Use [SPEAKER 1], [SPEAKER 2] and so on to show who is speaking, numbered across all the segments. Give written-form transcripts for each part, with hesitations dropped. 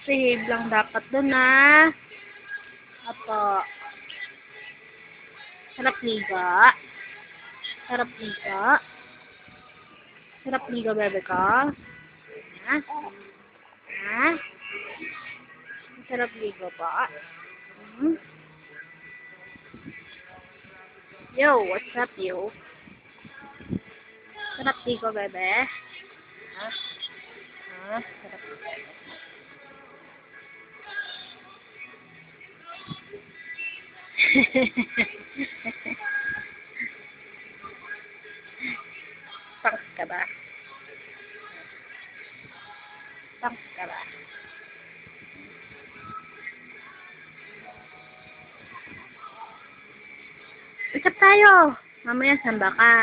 [SPEAKER 1] Behave lang dapat doon, ha? Apo. Sarap liga. Sarap liga. Sarap liga, bebe ko. Ha? Ha? Sarap liga pa. Hmm? Yo, what's up, yo? Sarap liga, bebe. Ha? Ha? Sarap liga. Thanks ka ba? Thanks ka ba? Usap tayo. Mamaya samba ka.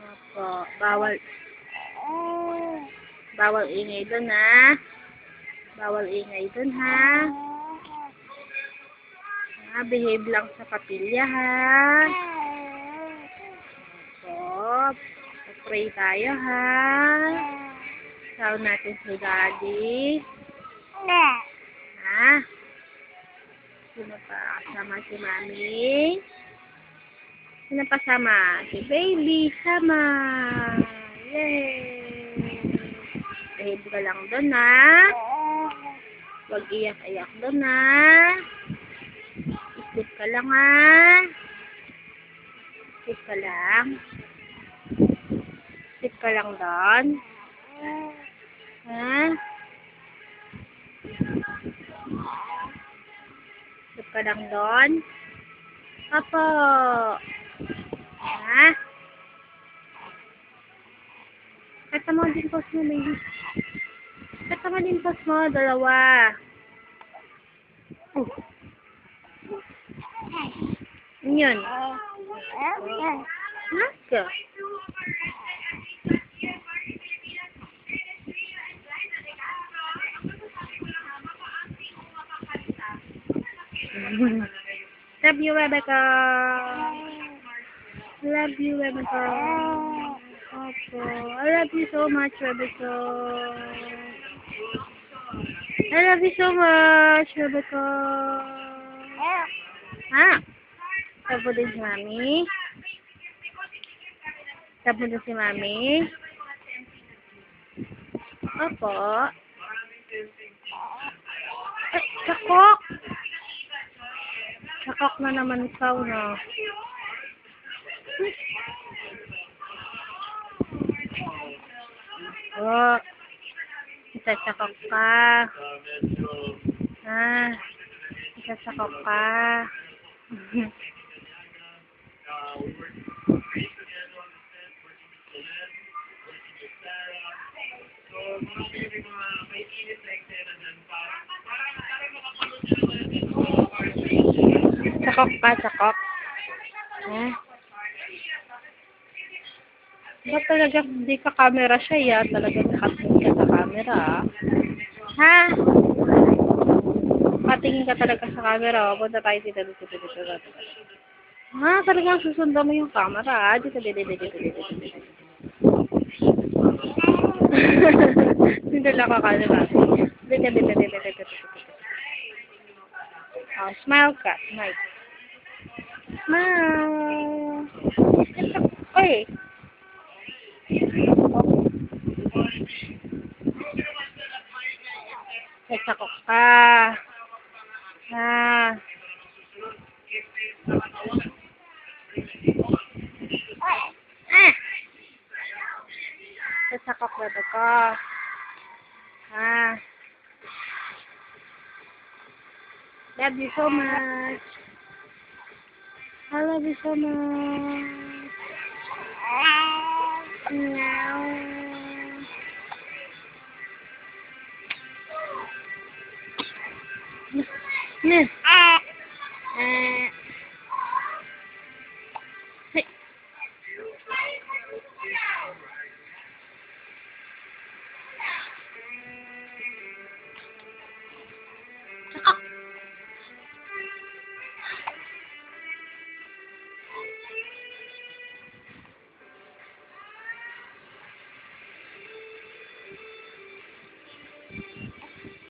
[SPEAKER 1] Opo. Bawal ingay dun, ha? Bawal ingay dun, ha? Behave lang sa kapilya, ha? Opo. Pray tayo, ha? Saw natin si Daddy. Ha? Sino pa kasama si Mami? Sino pa sama? Si Baby. Sama. Yay! Behave ka lang doon, ha? Huwag iyak-iyak doon, ha? Isip ka lang, ha? Isip ka lang. Isip ka lang doon. Ha? Isip ka lang doon. Apo. Ha? Kata mo din post mo, baby. Kata mo din post mo, dalawa. Yun. Naka. Love you, Rebecca. Love you, Rebecca. Opo. I love you so much, Rebecca. I love you so much, Rebecca. Ha? Love mo din si Mami? Love mo din si Mami? Opo. Ay, sakok! Sakok na naman ikaw, no? Oh, isasakok ka. Ha? Isasakok ka. Sakok ka, sakok. Ha? Ba't talaga hindi ka camera siya, ya? Talagang nakatingin ka sa camera, ah. Ha? Patingin ka talaga sa camera, oh. Punta tayo dito. Ha? Talagang susundan mo yung camera, ah. Dito. Dito lang ka camera. Dito. Oh, smile ka. Smile. Smile. Oy. Sakok ka. Ha. Sakok na ba ka? Ha. Love you so much. I love you so much. Meow.